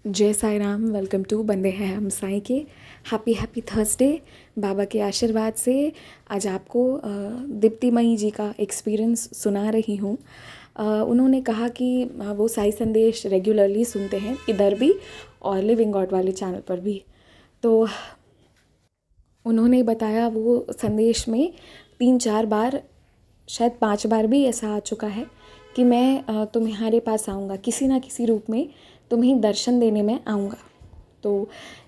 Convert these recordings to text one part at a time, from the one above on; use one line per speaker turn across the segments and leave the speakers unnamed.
जय Sai Ram. Welcome to बंदे हैं हम साईं के। Happy happy Thursday. बाबा के आशीर्वाद से आज आपको दीप्तिमयी जी का एक्सपीरियंस सुना रही हूँ। उन्होंने कहा कि वो साई संदेश रेगुलरली सुनते हैं, इधर भी और लिविंग गॉड वाले चैनल पर भी। तो उन्होंने बताया वो संदेश में 3-4 बार, शायद 5 बार भी ऐसा आ चुका है कि मैं तुम्हारे पास आऊँगा, किसी ना किसी रूप में तुम्हें दर्शन देने में आऊँगा। तो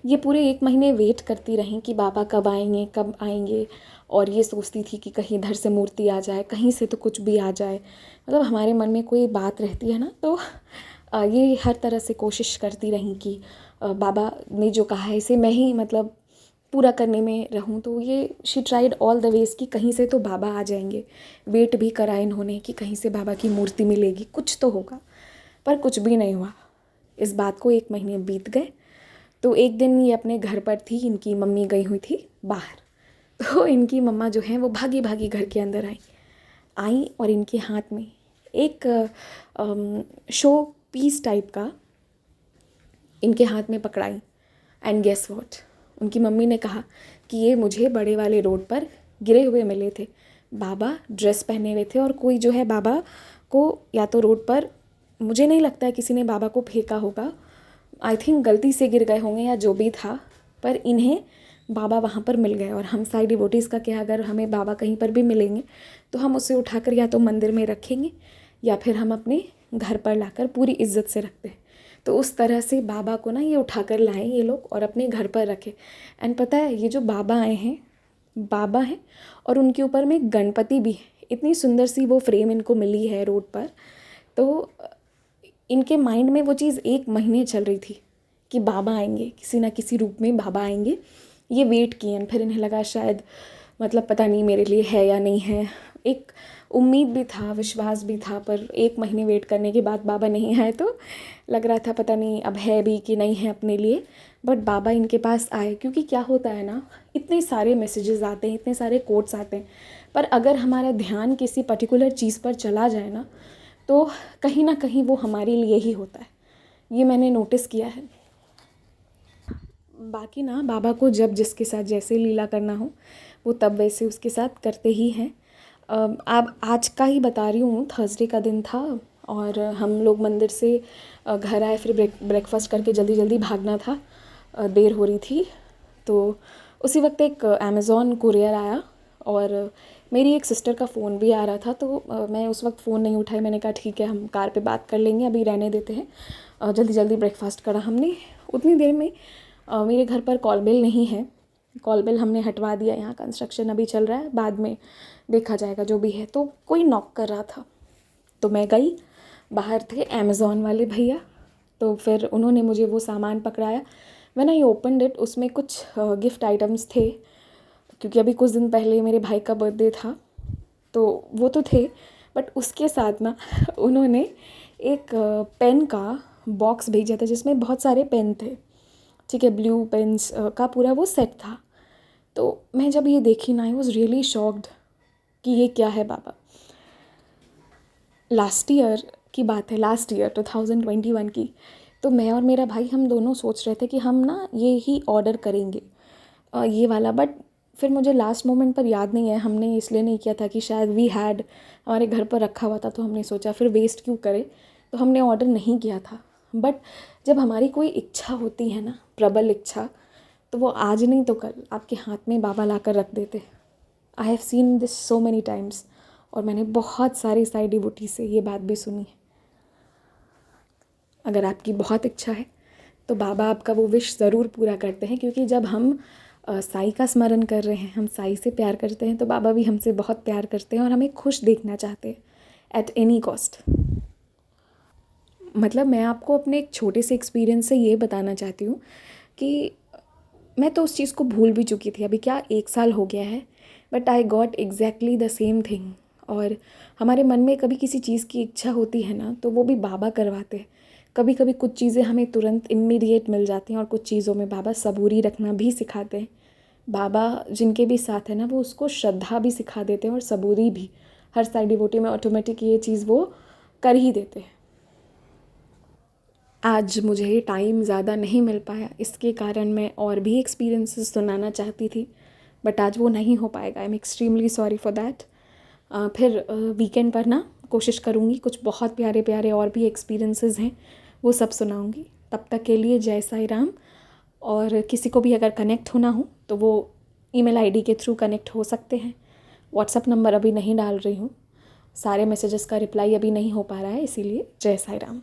ये पूरे 1 महीने वेट करती रहीं कि बाबा कब आएंगे कब आएंगे, और ये सोचती थी कि कहीं इधर से मूर्ति आ जाए, कहीं से तो कुछ भी आ जाए। मतलब हमारे मन में कोई बात रहती है ना, तो ये हर तरह से कोशिश करती रहीं कि बाबा ने जो कहा है इसे मैं ही मतलब पूरा करने में रहूं। तो ये she tried all the ways कि कहीं से तो बाबा आ जाएंगे। वेट भी करा इन्होंने कि कहीं से बाबा की मूर्ति मिलेगी, कुछ तो होगा, पर कुछ भी नहीं हुआ। इस बात को 1 महीने बीत गए। तो एक दिन ये अपने घर पर थी, इनकी मम्मी गई हुई थी बाहर। तो इनकी मम्मा जो है वो भागी भागी घर के अंदर आई और इनके हाथ में एक शो पीस टाइप का इनके हाथ में पकड़ाई। एंड गेस व्हाट, उनकी मम्मी ने कहा कि ये मुझे बड़े वाले रोड पर गिरे हुए मिले थे। बाबा ड्रेस पहने हुए थे और कोई जो है बाबा को या तो रोड पर, मुझे नहीं लगता है किसी ने बाबा को फेंका होगा, आई थिंक गलती से गिर गए होंगे या जो भी था, पर इन्हें बाबा वहाँ पर मिल गए। और हम साई डिवोटीज़ का क्या, अगर हमें बाबा कहीं पर भी मिलेंगे तो हम उसे उठाकर या तो मंदिर में रखेंगे या फिर हम अपने घर पर लाकर पूरी इज्जत से रखते हैं। तो उस तरह से बाबा को ना ये उठाकर लाए ये लोग और अपने घर पर रखे। एंड पता है ये जो बाबा आए हैं, बाबा हैं और उनके ऊपर में गणपति भी है। इतनी सुंदर सी वो फ्रेम इनको मिली है रोड पर। तो इनके माइंड में वो चीज़ 1 महीने चल रही थी कि बाबा आएंगे, किसी ना किसी रूप में बाबा आएंगे। ये वेट किए, फिर इन्हें लगा शायद मतलब पता नहीं मेरे लिए है या नहीं है। एक उम्मीद भी था, विश्वास भी था, पर 1 महीने वेट करने के बाद बाबा नहीं आए तो लग रहा था पता नहीं अब है भी कि नहीं है अपने लिए। बट बाबा इनके पास आए, क्योंकि क्या होता है ना, इतने सारे मैसेजेस आते हैं, इतने सारे कोट्स आते हैं, पर अगर हमारा ध्यान किसी पर्टिकुलर चीज़ पर चला जाए ना, तो कहीं ना कहीं वो हमारे लिए ही होता है। ये मैंने नोटिस किया है। बाकी ना बाबा को जब जिसके साथ जैसे लीला करना हो वो तब वैसे उसके साथ करते ही हैं। अब आज का ही बता रही हूँ, थर्सडे का दिन था और हम लोग मंदिर से घर आए, फिर ब्रेकफास्ट करके जल्दी जल्दी भागना था, देर हो रही थी। तो उसी वक्त एक अमेज़ॉन कुरियर आया और मेरी एक सिस्टर का फ़ोन भी आ रहा था। तो मैं उस वक्त फ़ोन नहीं उठाई, मैंने कहा ठीक है हम कार पे बात कर लेंगे, अभी रहने देते हैं। जल्दी जल्दी ब्रेकफास्ट करा हमने। उतनी देर में मेरे घर पर कॉल बेल नहीं है, कॉल बेल हमने हटवा दिया, यहाँ कंस्ट्रक्शन अभी चल रहा है, बाद में देखा जाएगा जो भी है। तो कोई नॉक कर रहा था, तो मैं गई, बाहर थे अमेज़ॉन वाले भैया। तो फिर उन्होंने मुझे वो सामान पकड़ाया। व्हेन आई ओपनड इट, उसमें कुछ गिफ्ट आइटम्स थे, क्योंकि अभी कुछ दिन पहले मेरे भाई का बर्थडे था, तो वो तो थे। बट उसके साथ ना उन्होंने एक पेन का बॉक्स भेजा था जिसमें बहुत सारे पेन थे, ठीक है, ब्लू पेन्स का पूरा वो सेट था। तो मैं जब ये देखी ना, आई वॉज रियली शॉक्ड कि ये क्या है बाबा। लास्ट ईयर की बात है, लास्ट ईयर 2021 की। तो मैं और मेरा भाई हम दोनों सोच रहे थे कि हम ना ये ही ऑर्डर करेंगे, ये वाला। बट फिर मुझे लास्ट मोमेंट पर याद नहीं है, हमने इसलिए नहीं किया था कि शायद वी हैड, हमारे घर पर रखा हुआ था, तो हमने सोचा फिर वेस्ट क्यों करें, तो हमने ऑर्डर नहीं किया था। बट जब हमारी कोई इच्छा होती है ना, प्रबल इच्छा, तो वो आज नहीं तो कल आपके हाथ में बाबा ला कर रख देते। I have seen this so many times. और मैंने बहुत सारी साई डिवोटी से ये बात भी सुनी है। अगर आपकी बहुत इच्छा है तो बाबा आपका वो विश ज़रूर पूरा करते हैं, क्योंकि जब हम साई का स्मरण कर रहे हैं, हम साई से प्यार करते हैं, तो बाबा भी हमसे बहुत प्यार करते हैं और हमें खुश देखना चाहते हैं एट एनी कॉस्ट। मतलब मैं आपको अपने एक छोटे से एक्सपीरियंस से ये बताना चाहती हूँ कि मैं तो उस चीज़ को भूल भी चुकी थी, अभी क्या 1 साल हो गया है, but I got exactly the same thing. और हमारे मन में कभी किसी चीज़ की इच्छा होती है ना, तो वो भी बाबा करवाते हैं। कभी कभी कुछ चीज़ें हमें तुरंत इमीडिएट मिल जाती हैं और कुछ चीज़ों में बाबा सबूरी रखना भी सिखाते हैं। बाबा जिनके भी साथ है ना, वो उसको श्रद्धा भी सिखा देते हैं और सबूरी भी। हर साई डिवोटी में ऑटोमेटिक ये चीज़ वो कर ही देते हैं। आज मुझे टाइम ज़्यादा नहीं मिल पाया, इसके कारण मैं और भी एक्सपीरियंसेस सुनाना चाहती थी, बट आज वो नहीं हो पाएगा। I am extremely sorry for that. फिर वीकेंड पर ना कोशिश करूँगी, कुछ बहुत प्यारे प्यारे और भी एक्सपीरियंसेस हैं वो सब सुनाऊँगी। तब तक के लिए जय साई राम। और किसी को भी अगर कनेक्ट होना हो तो वो ईमेल आईडी के थ्रू कनेक्ट हो सकते हैं। व्हाट्सअप नंबर अभी नहीं डाल रही हूँ, सारे मैसेजेस का रिप्लाई अभी नहीं हो पा रहा है, इसीलिए जय साई राम।